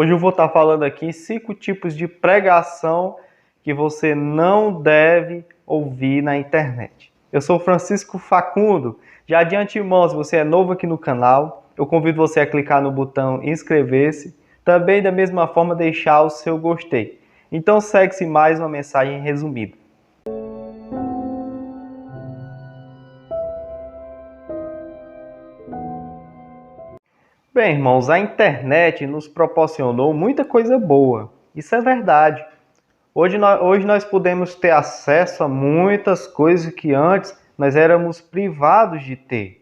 Hoje eu vou estar falando aqui 5 tipos de pregação que você não deve ouvir na internet. Eu sou Francisco Facundo. Já de antemão, se você é novo aqui no canal, eu convido você a clicar no botão inscrever-se. Também, da mesma forma, deixar o seu gostei. Então, segue-se mais uma mensagem resumida. Bem, irmãos, a internet nos proporcionou muita coisa boa. Isso é verdade. Hoje nós podemos ter acesso a muitas coisas que antes nós éramos privados de ter.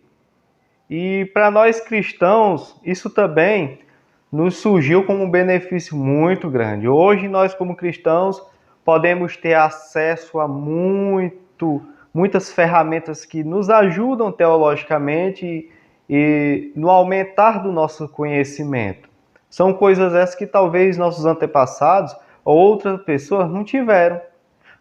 E para nós cristãos, isso também nos surgiu como um benefício muito grande. Hoje nós, como cristãos, podemos ter acesso a muitas ferramentas que nos ajudam teologicamente e no aumentar do nosso conhecimento. São coisas essas que talvez nossos antepassados ou outras pessoas não tiveram.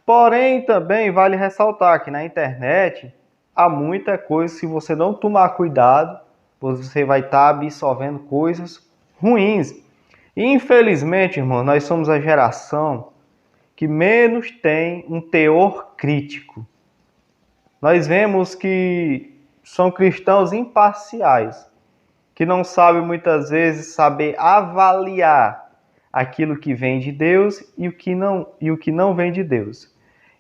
Porém, também vale ressaltar que na internet há muita coisa, se você não tomar cuidado, você vai estar absorvendo coisas ruins. E infelizmente, irmão, nós somos a geração que menos tem um teor crítico. Nós vemos que são cristãos imparciais, que não sabem muitas vezes saber avaliar aquilo que vem de Deus e o que não vem de Deus.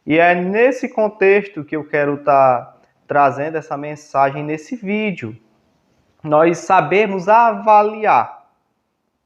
E é nesse contexto que eu quero estar trazendo essa mensagem nesse vídeo. Nós sabemos avaliar,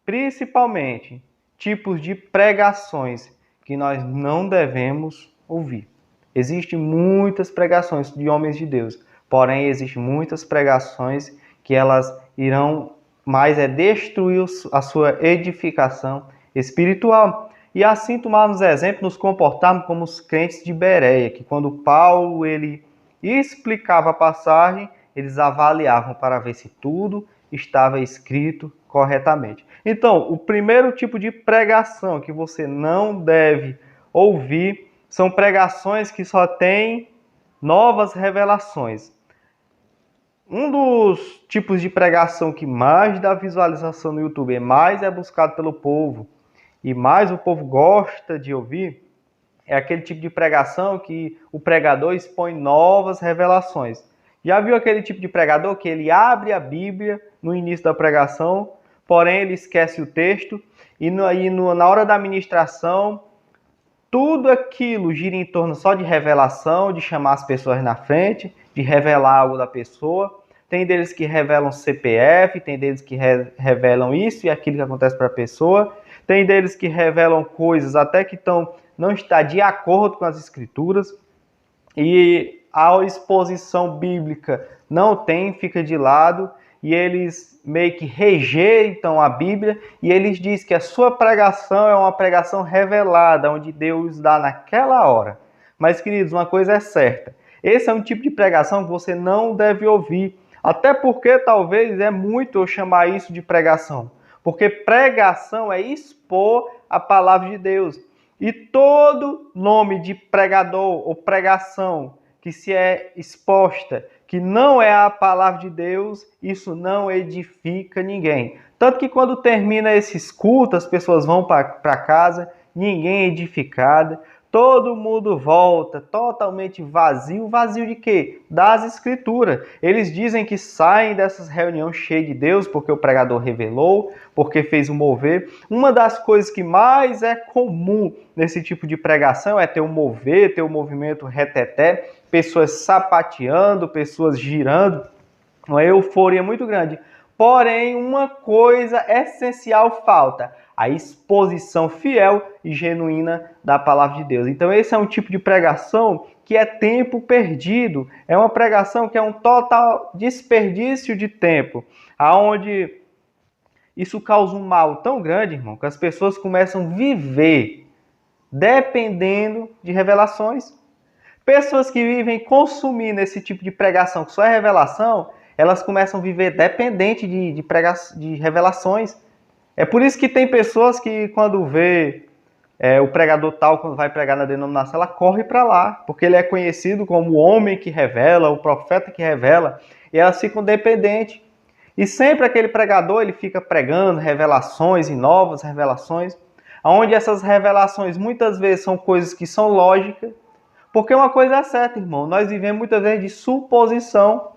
principalmente, tipos de pregações que nós não devemos ouvir. Existem muitas pregações de homens de Deus, porém existem muitas pregações que elas irão mais destruir a sua edificação espiritual. E assim tomarmos exemplo, nos comportarmos como os crentes de Bereia, que quando Paulo ele explicava a passagem, eles avaliavam para ver se tudo estava escrito corretamente. Então, o primeiro tipo de pregação que você não deve ouvir são pregações que só têm novas revelações. Um dos tipos de pregação que mais dá visualização no YouTube, mais é buscado pelo povo, e mais o povo gosta de ouvir, é aquele tipo de pregação que o pregador expõe novas revelações. Já viu aquele tipo de pregador que ele abre a Bíblia no início da pregação, porém ele esquece o texto, e na hora da ministração, tudo aquilo gira em torno só de revelação, de chamar as pessoas na frente, de revelar algo da pessoa. Tem deles que revelam CPF, tem deles que revelam isso e aquilo que acontece para a pessoa. Tem deles que revelam coisas até que não está de acordo com as escrituras. E a exposição bíblica não tem, fica de lado. E eles meio que rejeitam a Bíblia. E eles dizem que a sua pregação é uma pregação revelada, onde Deus dá naquela hora. Mas, queridos, uma coisa é certa. Esse é um tipo de pregação que você não deve ouvir. Até porque talvez é muito eu chamar isso de pregação. Porque pregação é expor a palavra de Deus. E todo nome de pregador ou pregação que se é exposta, que não é a palavra de Deus, isso não edifica ninguém. Tanto que quando termina esses cultos, as pessoas vão para casa, ninguém é edificado. Todo mundo volta totalmente vazio. Vazio de quê? Das escrituras. Eles dizem que saem dessas reuniões cheias de Deus porque o pregador revelou, porque fez um mover. Uma das coisas que mais é comum nesse tipo de pregação é ter um mover, ter um movimento reteté, pessoas sapateando, pessoas girando, uma euforia muito grande. Porém, uma coisa essencial falta: a exposição fiel e genuína da palavra de Deus. Então, esse é um tipo de pregação que é tempo perdido. É uma pregação que é um total desperdício de tempo, aonde isso causa um mal tão grande, irmão, que as pessoas começam a viver dependendo de revelações. Pessoas que vivem consumindo esse tipo de pregação, que só é revelação, elas começam a viver dependente de revelações. É por isso que tem pessoas que quando vê o pregador tal, quando vai pregar na denominação, ela corre para lá, porque ele é conhecido como o homem que revela, o profeta que revela, e elas ficam dependentes. E sempre aquele pregador, ele fica pregando revelações e novas revelações, onde essas revelações muitas vezes são coisas que são lógicas, porque uma coisa é certa, irmão, nós vivemos muitas vezes de suposição.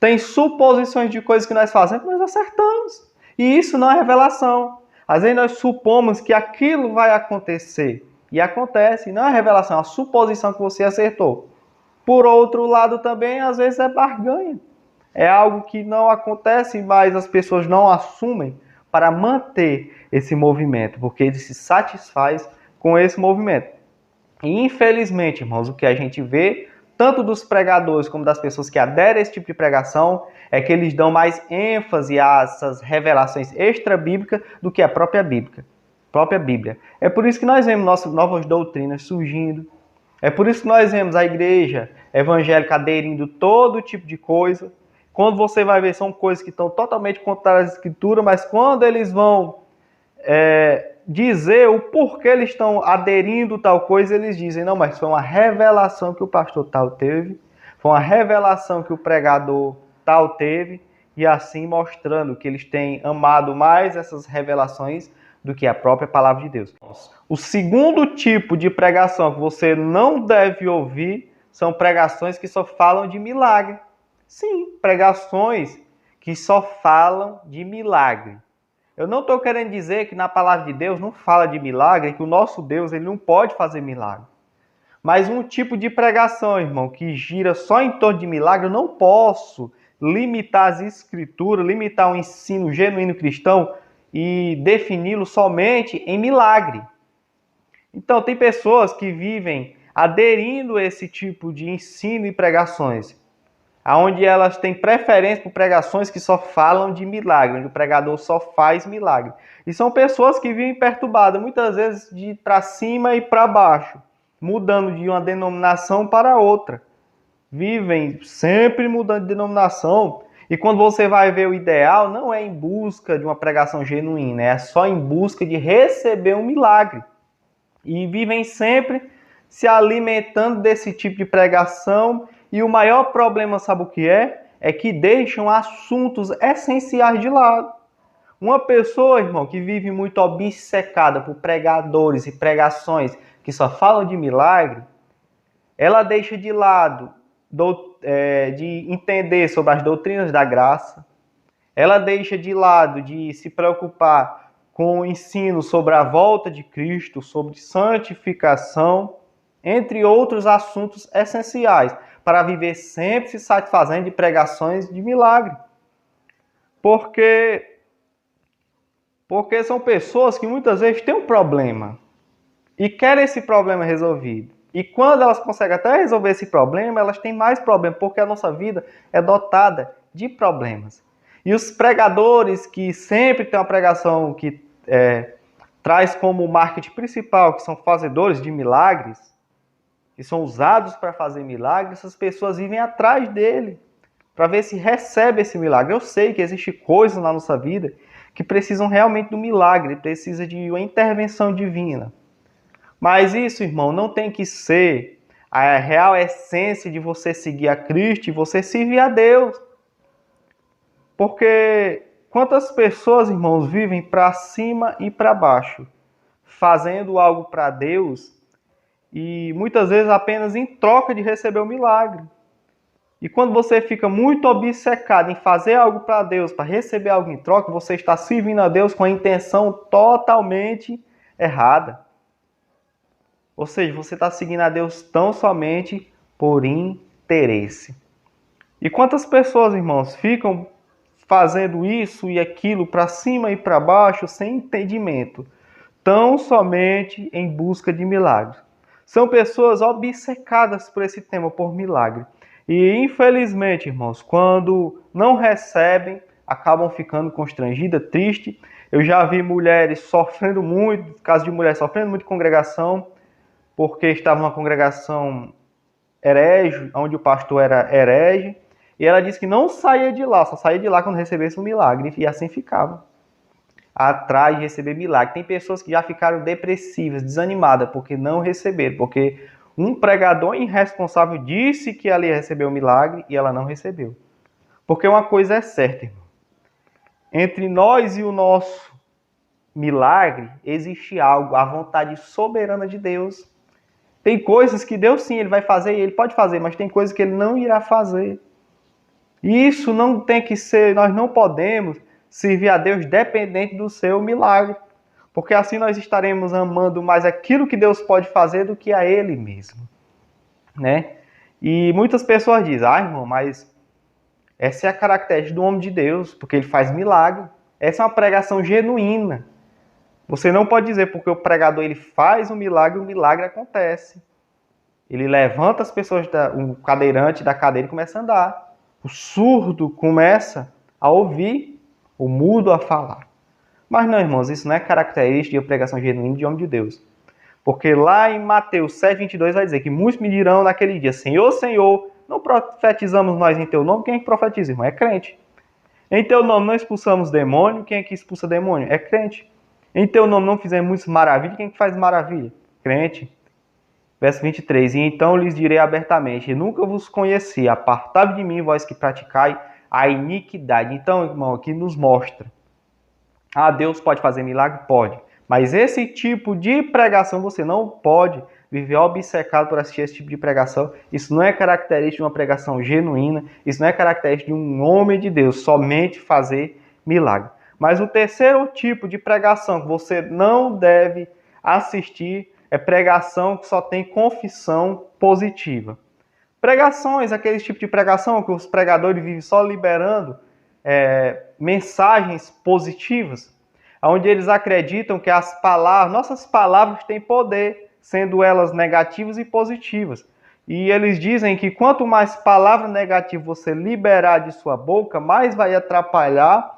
Tem suposições de coisas que nós fazemos que nós acertamos. E isso não é revelação. Às vezes nós supomos que aquilo vai acontecer. E acontece. Não é revelação, é uma suposição que você acertou. Por outro lado também, às vezes é barganha. É algo que não acontece, mas as pessoas não assumem para manter esse movimento, porque ele se satisfaz com esse movimento. E infelizmente, irmãos, o que a gente vê, tanto dos pregadores como das pessoas que aderem a esse tipo de pregação, é que eles dão mais ênfase a essas revelações extra-bíblicas do que a própria Bíblia. É por isso que nós vemos nossas novas doutrinas surgindo. É por isso que nós vemos a igreja evangélica aderindo todo tipo de coisa. Quando você vai ver, são coisas que estão totalmente contrárias à Escritura, mas quando eles vão dizer o porquê eles estão aderindo a tal coisa, eles dizem, não, mas foi uma revelação que o pastor tal teve, foi uma revelação que o pregador tal teve, e assim mostrando que eles têm amado mais essas revelações do que a própria palavra de Deus. O segundo tipo de pregação que você não deve ouvir são pregações que só falam de milagre. Sim, pregações que só falam de milagre. Eu não estou querendo dizer que na palavra de Deus não fala de milagre, que o nosso Deus ele não pode fazer milagre. Mas um tipo de pregação, irmão, que gira só em torno de milagre, eu não posso limitar as escrituras, limitar o ensino genuíno cristão e defini-lo somente em milagre. Então, tem pessoas que vivem aderindo a esse tipo de ensino e pregações, onde elas têm preferência por pregações que só falam de milagre, onde o pregador só faz milagre. E são pessoas que vivem perturbadas, muitas vezes de para cima e para baixo, mudando de uma denominação para outra. Vivem sempre mudando de denominação. E quando você vai ver o ideal, não é em busca de uma pregação genuína, é só em busca de receber um milagre. E vivem sempre se alimentando desse tipo de pregação. E o maior problema, sabe o que é? É que deixam assuntos essenciais de lado. Uma pessoa, irmão, que vive muito obcecada por pregadores e pregações que só falam de milagre, ela deixa de lado de entender sobre as doutrinas da graça, ela deixa de lado de se preocupar com o ensino sobre a volta de Cristo, sobre santificação, entre outros assuntos essenciais, para viver sempre se satisfazendo de pregações de milagre. Porque são pessoas que muitas vezes têm um problema e querem esse problema resolvido. E quando elas conseguem até resolver esse problema, elas têm mais problema, porque a nossa vida é dotada de problemas. E os pregadores que sempre têm uma pregação que traz como marketing principal, que são fazedores de milagres, que são usados para fazer milagres, essas pessoas vivem atrás dele, para ver se recebe esse milagre. Eu sei que existe coisas na nossa vida que precisam realmente do milagre, precisa de uma intervenção divina. Mas isso, irmão, não tem que ser a real essência de você seguir a Cristo e você servir a Deus. Porque quantas pessoas, irmãos, vivem para cima e para baixo, fazendo algo para Deus e muitas vezes apenas em troca de receber o milagre. E quando você fica muito obcecado em fazer algo para Deus, para receber algo em troca, você está servindo a Deus com a intenção totalmente errada. Ou seja, você está seguindo a Deus tão somente por interesse. E quantas pessoas, irmãos, ficam fazendo isso e aquilo para cima e para baixo sem entendimento, tão somente em busca de milagres. São pessoas obcecadas por esse tema, por milagre. E, infelizmente, irmãos, quando não recebem, acabam ficando constrangidas, tristes. Eu já vi mulheres sofrendo muito, caso de mulheres sofrendo muito em congregação, porque estavam numa congregação herege, onde o pastor era herege, e ela disse que não saía de lá, só saía de lá quando recebesse um milagre, e assim ficava, atrás de receber milagre. Tem pessoas que já ficaram depressivas, desanimadas, porque não receberam, porque um pregador irresponsável disse que ela ia receber o milagre, e ela não recebeu. Porque uma coisa é certa, irmão, Entre nós e o nosso milagre existe algo, a vontade soberana de Deus. Tem coisas que Deus sim, ele vai fazer e ele pode fazer, mas tem coisas que ele não irá fazer. E isso não tem que ser, nós não podemos servir a Deus dependente do seu milagre. Porque assim nós estaremos amando mais aquilo que Deus pode fazer do que a Ele mesmo, né? E muitas pessoas dizem, irmão, mas essa é a característica do homem de Deus, porque ele faz milagre. Essa é uma pregação genuína. Você não pode dizer porque o pregador ele faz o milagre acontece. Ele levanta as pessoas, o cadeirante da cadeira e começa a andar. O surdo começa a ouvir, o mudo a falar. Mas não, irmãos, isso não é característica de pregação genuína de homem de Deus. Porque lá em Mateus 7,22 vai dizer que muitos me dirão naquele dia, Senhor, Senhor, não profetizamos nós em teu nome? Quem é que profetiza, irmão? É crente. Em teu nome não expulsamos demônio? Quem é que expulsa demônio? É crente. Em teu nome não fizemos muitas maravilhas? Quem é que faz maravilha? Crente. Verso 23, e então lhes direi abertamente, nunca vos conheci, apartai-vos de mim, vós que praticai a iniquidade. Então, irmão, aqui nos mostra, Deus pode fazer milagre? Pode. Mas esse tipo de pregação você não pode viver obcecado por assistir esse tipo de pregação. Isso não é característica de uma pregação genuína. Isso não é característica de um homem de Deus, somente fazer milagre. Mas o terceiro tipo de pregação que você não deve assistir é pregação que só tem confissão positiva. Pregações, aquele tipo de pregação que os pregadores vivem só liberando mensagens positivas, onde eles acreditam que as palavras, nossas palavras têm poder, sendo elas negativas e positivas. E eles dizem que quanto mais palavra negativa você liberar de sua boca, mais vai atrapalhar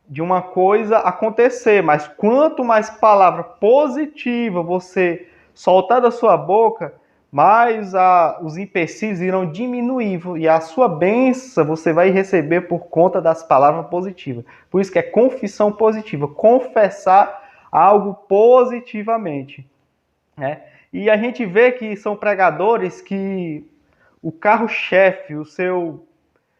de uma coisa acontecer. Mas quanto mais palavra positiva você soltar da sua boca, mais os empecilhos irão diminuir e a sua bênção você vai receber por conta das palavras positivas. Por isso que é confissão positiva, confessar algo positivamente, né? E a gente vê que são pregadores que o carro-chefe, o seu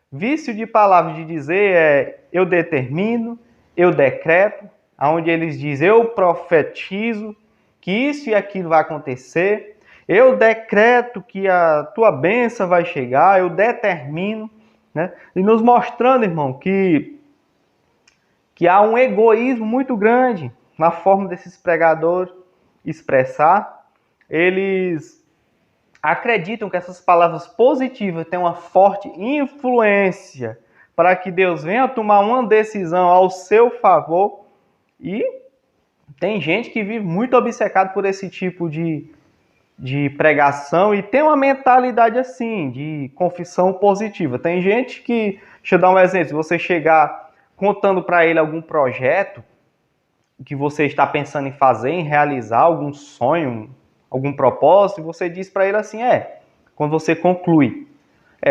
vício de palavras de dizer eu determino, eu decreto, onde eles dizem eu profetizo que isso e aquilo vai acontecer, eu decreto que a tua bênção vai chegar, eu determino, né? E nos mostrando, irmão, que há um egoísmo muito grande na forma desses pregadores expressar. Eles acreditam que essas palavras positivas têm uma forte influência para que Deus venha tomar uma decisão ao seu favor. E tem gente que vive muito obcecado por esse tipo de pregação e tem uma mentalidade assim, de confissão positiva. Tem gente que, deixa eu dar um exemplo, se você chegar contando para ele algum projeto que você está pensando em fazer, em realizar, algum sonho, algum propósito, e você diz para ele assim, quando você conclui,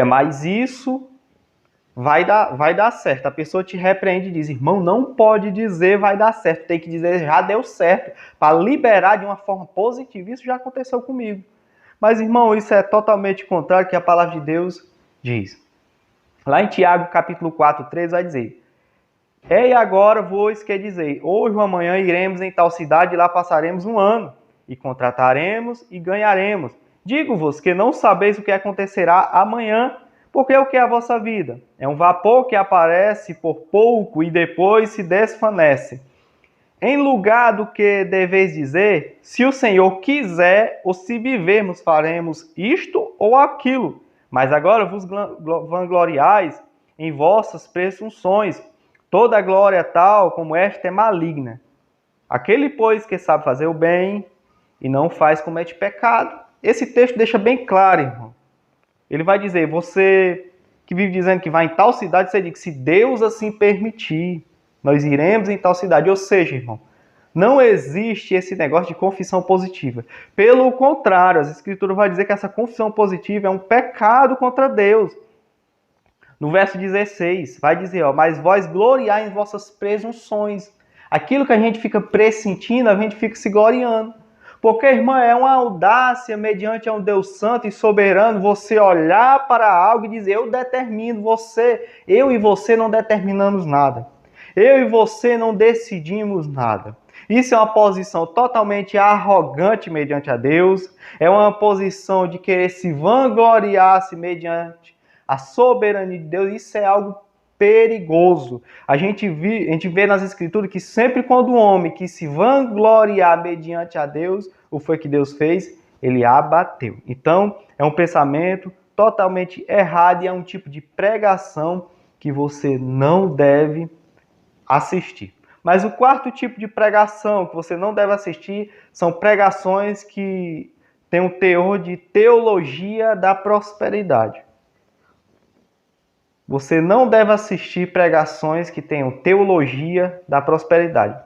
mas isso vai dar certo. A pessoa te repreende e diz, irmão, não pode dizer vai dar certo, tem que dizer já deu certo, para liberar de uma forma positiva. Isso já aconteceu comigo. Mas, irmão, isso é totalmente contrário ao que a palavra de Deus diz. Lá em Tiago, capítulo 4, 3, vai dizer, e agora vos que dizer, hoje ou amanhã iremos em tal cidade e lá passaremos um ano, e contrataremos e ganharemos. Digo-vos que não sabeis o que acontecerá amanhã, porque o que é a vossa vida? É um vapor que aparece por pouco e depois se desvanece. Em lugar do que deveis dizer, se o Senhor quiser, ou se vivermos, faremos isto ou aquilo. Mas agora vos vangloriais em vossas presunções. Toda glória tal como esta é maligna. Aquele, pois, que sabe fazer o bem e não faz, comete pecado. Esse texto deixa bem claro, irmão. Ele vai dizer, você que vive dizendo que vai em tal cidade, você diz que se Deus assim permitir, nós iremos em tal cidade. Ou seja, irmão, não existe esse negócio de confissão positiva. Pelo contrário, as Escrituras vão dizer que essa confissão positiva é um pecado contra Deus. No verso 16, vai dizer, mas vós gloriai em vossas presunções. Aquilo que a gente fica pressentindo, a gente fica se gloriando. Porque, irmã, é uma audácia mediante a um Deus santo e soberano você olhar para algo e dizer, eu determino, eu e você não determinamos nada. Eu e você não decidimos nada. Isso é uma posição totalmente arrogante mediante a Deus. É uma posição de querer se vangloriar-se mediante a soberania de Deus. Isso é algo perigoso. A gente vê nas Escrituras que sempre quando o homem quis se vangloriar mediante a Deus, o foi que Deus fez? Ele abateu. Então, é um pensamento totalmente errado e é um tipo de pregação que você não deve assistir. Mas o quarto tipo de pregação que você não deve assistir são pregações que têm um teor de teologia da prosperidade. Você não deve assistir pregações que tenham teologia da prosperidade.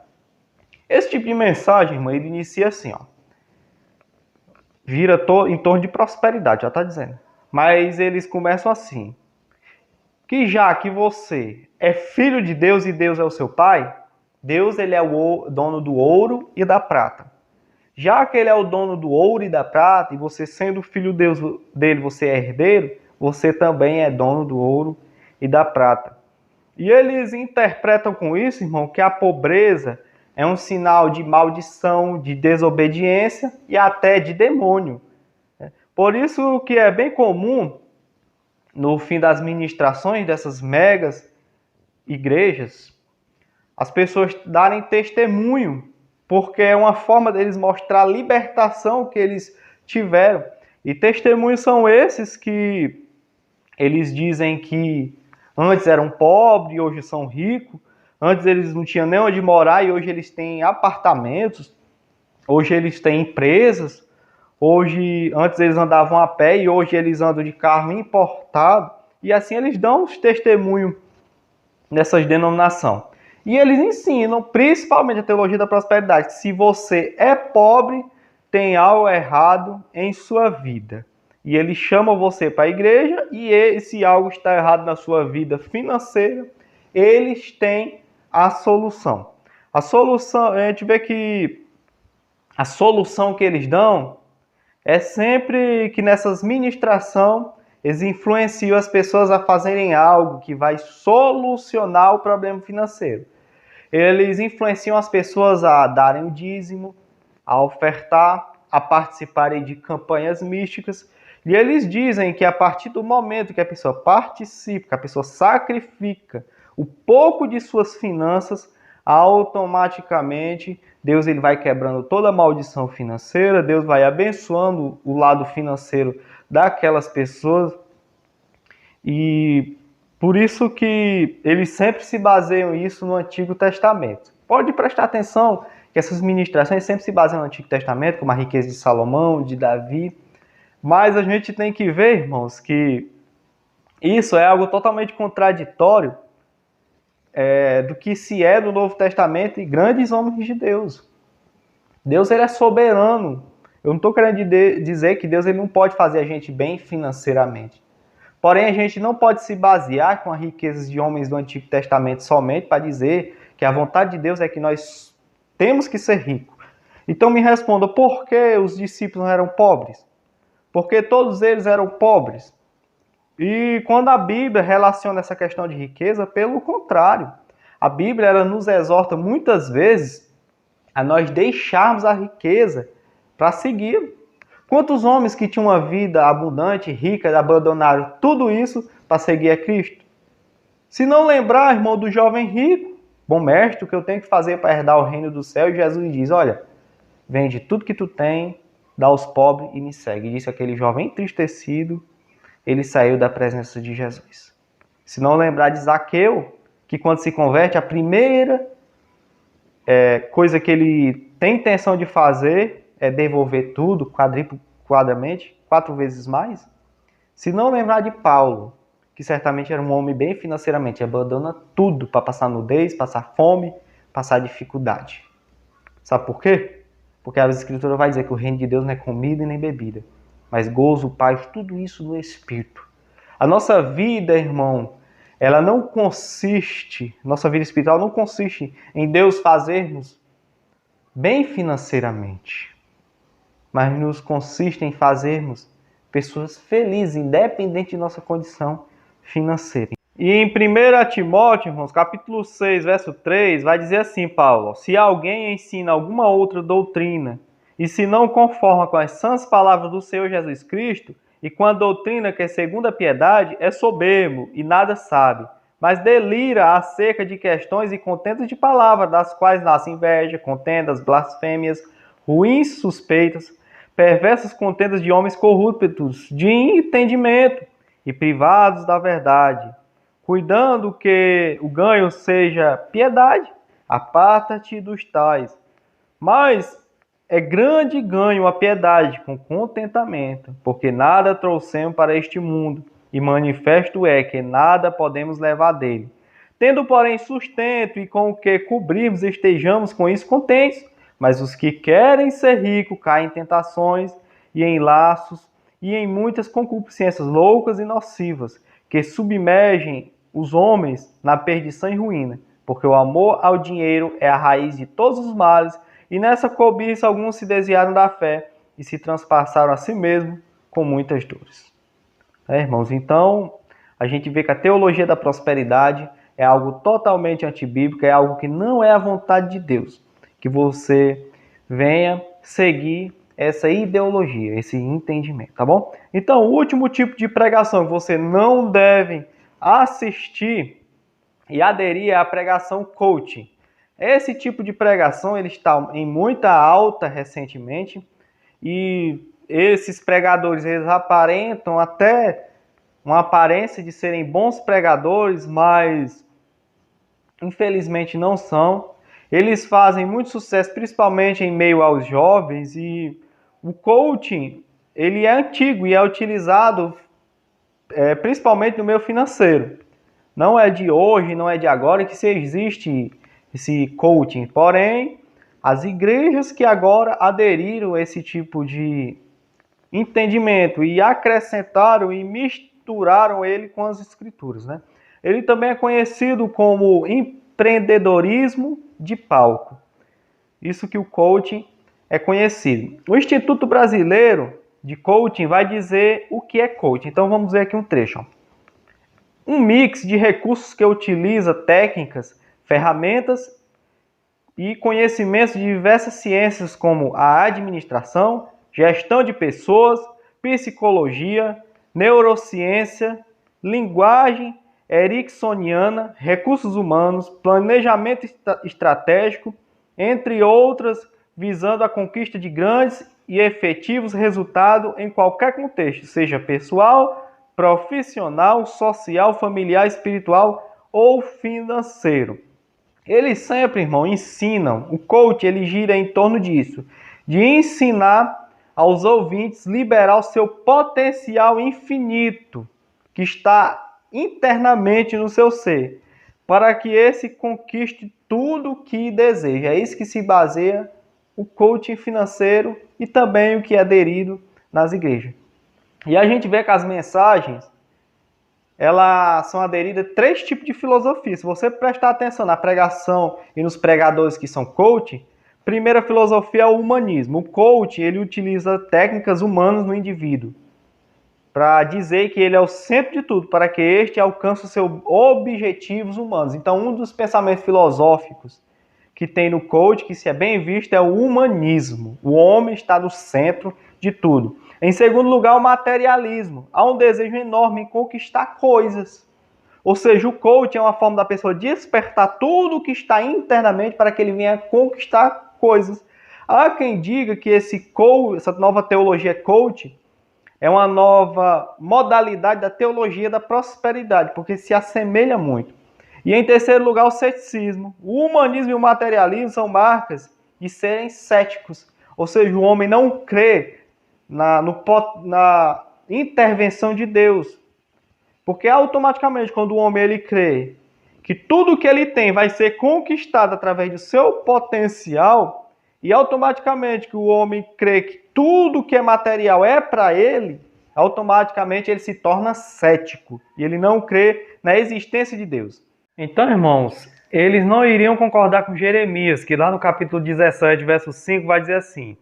Esse tipo de mensagem, irmão, ele inicia assim, ó. Gira em torno de prosperidade, já está dizendo. Mas eles começam assim. Que já que você é filho de Deus e Deus é o seu pai, Deus ele é o dono do ouro e da prata. Já que ele é o dono do ouro e da prata, e você sendo filho dele, você é herdeiro, você também é dono do ouro e da prata. E eles interpretam com isso, irmão, que a pobreza é um sinal de maldição, de desobediência e até de demônio. Por isso que é bem comum, no fim das ministrações dessas megas igrejas, as pessoas darem testemunho, porque é uma forma deles mostrar a libertação que eles tiveram. E testemunhos são esses que eles dizem que antes eram pobres e hoje são ricos, antes eles não tinham nem onde morar e hoje eles têm apartamentos, hoje eles têm empresas, antes eles andavam a pé e hoje eles andam de carro importado. E assim eles dão os testemunhos nessas denominações. E eles ensinam, principalmente a teologia da prosperidade, que se você é pobre, tem algo errado em sua vida. E eles chamam você para a igreja e se algo está errado na sua vida financeira, eles têm a solução. A solução, a gente vê que a solução que eles dão é sempre que nessas ministrações eles influenciam as pessoas a fazerem algo que vai solucionar o problema financeiro. Eles influenciam as pessoas a darem o dízimo, a ofertar, a participarem de campanhas místicas. E eles dizem que a partir do momento que a pessoa participa, que a pessoa sacrifica o pouco de suas finanças, automaticamente Deus ele vai quebrando toda a maldição financeira, Deus vai abençoando o lado financeiro daquelas pessoas. E por isso que eles sempre se baseiam isso no Antigo Testamento. Pode prestar atenção que essas ministrações sempre se baseiam no Antigo Testamento, como a riqueza de Salomão, de Davi. Mas a gente tem que ver, irmãos, que isso é algo totalmente contraditório do que se é do Novo Testamento e grandes homens de Deus. Deus ele é soberano. Eu não estou querendo dizer que Deus ele não pode fazer a gente bem financeiramente. Porém, a gente não pode se basear com as riquezas de homens do Antigo Testamento somente para dizer que a vontade de Deus é que nós temos que ser ricos. Então me responda, por que os discípulos não eram pobres? Porque todos eles eram pobres. E quando a Bíblia relaciona essa questão de riqueza, pelo contrário, a Bíblia ela nos exorta muitas vezes a nós deixarmos a riqueza para seguir. Quantos homens que tinham uma vida abundante, rica, abandonaram tudo isso para seguir a Cristo? Se não lembrar, irmão, do jovem rico, bom mestre, o que eu tenho que fazer para herdar o reino do céu? E Jesus diz, olha, vende tudo que tu tem, dá aos pobres e me segue. E disse aquele jovem entristecido, ele saiu da presença de Jesus. Se não lembrar de Zaqueu, que quando se converte, a primeira coisa que ele tem intenção de fazer é devolver tudo, quadramente, 4 vezes mais. Se não lembrar de Paulo, que certamente era um homem bem financeiramente, abandona tudo para passar nudez, passar fome, passar dificuldade. Sabe por quê? Porque a Escritura vai dizer que o reino de Deus não é comida e nem bebida, mas gozo, paz, tudo isso no Espírito. A nossa vida, irmão, ela não consiste, nossa vida espiritual não consiste em Deus fazermos bem financeiramente, mas nos consiste em fazermos pessoas felizes, independente de nossa condição financeira. E em 1 Timóteo, irmãos, capítulo 6, verso 3, vai dizer assim, Paulo: se alguém ensina alguma outra doutrina, e se não conforma com as sãs palavras do Senhor Jesus Cristo, e com a doutrina que é segundo a piedade, é soberbo e nada sabe, mas delira acerca de questões e contendas de palavras, das quais nasce inveja, contendas, blasfêmias, ruins suspeitas, perversas contendas de homens corruptos, de entendimento e privados da verdade, cuidando que o ganho seja piedade, aparta-te dos tais. Mas é grande ganho a piedade com contentamento, porque nada trouxemos para este mundo, e manifesto é que nada podemos levar dele. Tendo, porém, sustento e com o que cobrirmos, estejamos com isso contentes. Mas os que querem ser ricos caem em tentações e em laços e em muitas concupiscências loucas e nocivas, que submergem os homens na perdição e ruína, porque o amor ao dinheiro é a raiz de todos os males, e nessa cobiça alguns se desviaram da fé e se transpassaram a si mesmos com muitas dores. Irmãos, então a gente vê que a teologia da prosperidade é algo totalmente antibíblico, é algo que não é a vontade de Deus, que você venha seguir essa ideologia, esse entendimento, tá bom? Então, o último tipo de pregação que você não deve assistir e aderir é a pregação coaching. Esse tipo de pregação ele está em muita alta recentemente e esses pregadores eles aparentam até uma aparência de serem bons pregadores, mas infelizmente não são. Eles fazem muito sucesso, principalmente em meio aos jovens, e o coaching ele é antigo e é utilizado principalmente no meio financeiro. Não é de hoje, não é de agora que se existe esse coaching. Porém, as igrejas que agora aderiram a esse tipo de entendimento e acrescentaram e misturaram ele com as escrituras, né? Ele também é conhecido como empreendedorismo de palco. Isso que o coaching é conhecido. O Instituto Brasileiro de Coaching vai dizer o que é coaching. Então vamos ver aqui um trecho. Um mix de recursos que utiliza técnicas, ferramentas e conhecimentos de diversas ciências como a administração, gestão de pessoas, psicologia, neurociência, linguagem ericksoniana, recursos humanos, planejamento estratégico, entre outras, visando a conquista de grandes e efetivos resultados em qualquer contexto, seja pessoal, profissional, social, familiar, espiritual ou financeiro. Eles sempre, irmão, ensinam. O coach, ele gira em torno disso, de ensinar aos ouvintes liberar o seu potencial infinito que está internamente no seu ser, para que esse conquiste tudo o que deseja. É isso que se baseia o coaching financeiro e também o que é aderido nas igrejas. E a gente vê que as mensagens elas são aderidas a 3 tipos de filosofia. Se você prestar atenção na pregação e nos pregadores que são coaching, primeira filosofia é o humanismo. O coaching, ele utiliza técnicas humanas no indivíduo para dizer que ele é o centro de tudo, para que este alcance os seus objetivos humanos. Então, um dos pensamentos filosóficos que tem no coaching, que se é bem visto, é o humanismo. O homem está no centro de tudo. Em segundo lugar, o materialismo. Há um desejo enorme em conquistar coisas. Ou seja, o coaching é uma forma da pessoa despertar tudo o que está internamente para que ele venha conquistar coisas. Há quem diga que essa nova teologia coaching é uma nova modalidade da teologia da prosperidade, porque se assemelha muito. E em terceiro lugar, o ceticismo. O humanismo e o materialismo são marcas de serem céticos. Ou seja, o homem não crê na intervenção de Deus. Porque automaticamente, quando o homem ele crê que tudo que ele tem vai ser conquistado através do seu potencial, e automaticamente que o homem crê que tudo que é material é para ele, automaticamente ele se torna cético. E ele não crê na existência de Deus. Então, irmãos, eles não iriam concordar com Jeremias, que lá no capítulo 17, verso 5, vai dizer assim: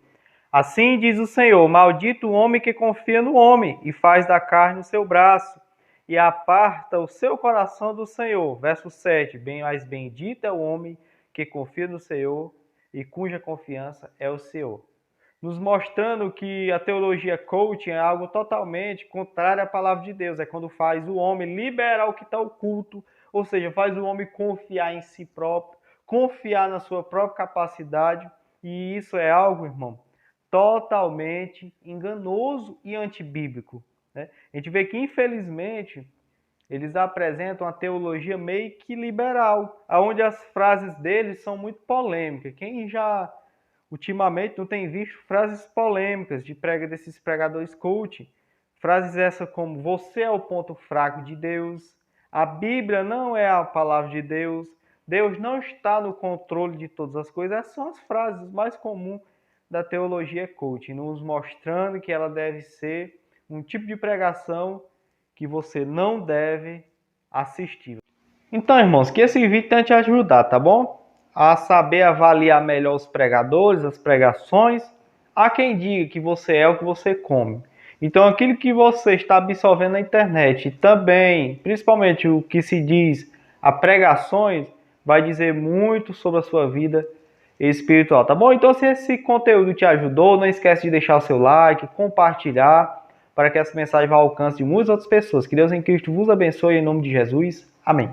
assim diz o Senhor, maldito o homem que confia no homem e faz da carne o seu braço, e aparta o seu coração do Senhor. Verso 7, bem mais bendito é o homem que confia no Senhor e cuja confiança é o Senhor. Nos mostrando que a teologia coaching é algo totalmente contrário à palavra de Deus. É quando faz o homem liberar o que está oculto, ou seja, faz o homem confiar em si próprio, confiar na sua própria capacidade. E isso é algo, irmão, totalmente enganoso e antibíblico, né? A gente vê que, infelizmente, eles apresentam uma teologia meio que liberal, onde as frases deles são muito polêmicas. Quem já ultimamente não tem visto frases polêmicas desses pregadores coaching? Frases essas como: você é o ponto fraco de Deus, a Bíblia não é a palavra de Deus, Deus não está no controle de todas as coisas. Essas são as frases mais comuns da teologia coaching, nos mostrando que ela deve ser um tipo de pregação que você não deve assistir. Então, irmãos, que esse vídeo tenha te ajudar, tá bom? A saber avaliar melhor os pregadores, as pregações. Há quem diga que você é o que você come. Então, aquilo que você está absorvendo na internet, e também, principalmente o que se diz a pregações, vai dizer muito sobre a sua vida espiritual, tá bom? Então, se esse conteúdo te ajudou, não esquece de deixar o seu like, compartilhar, para que essa mensagem vá ao alcance de muitas outras pessoas. Que Deus em Cristo vos abençoe em nome de Jesus. Amém.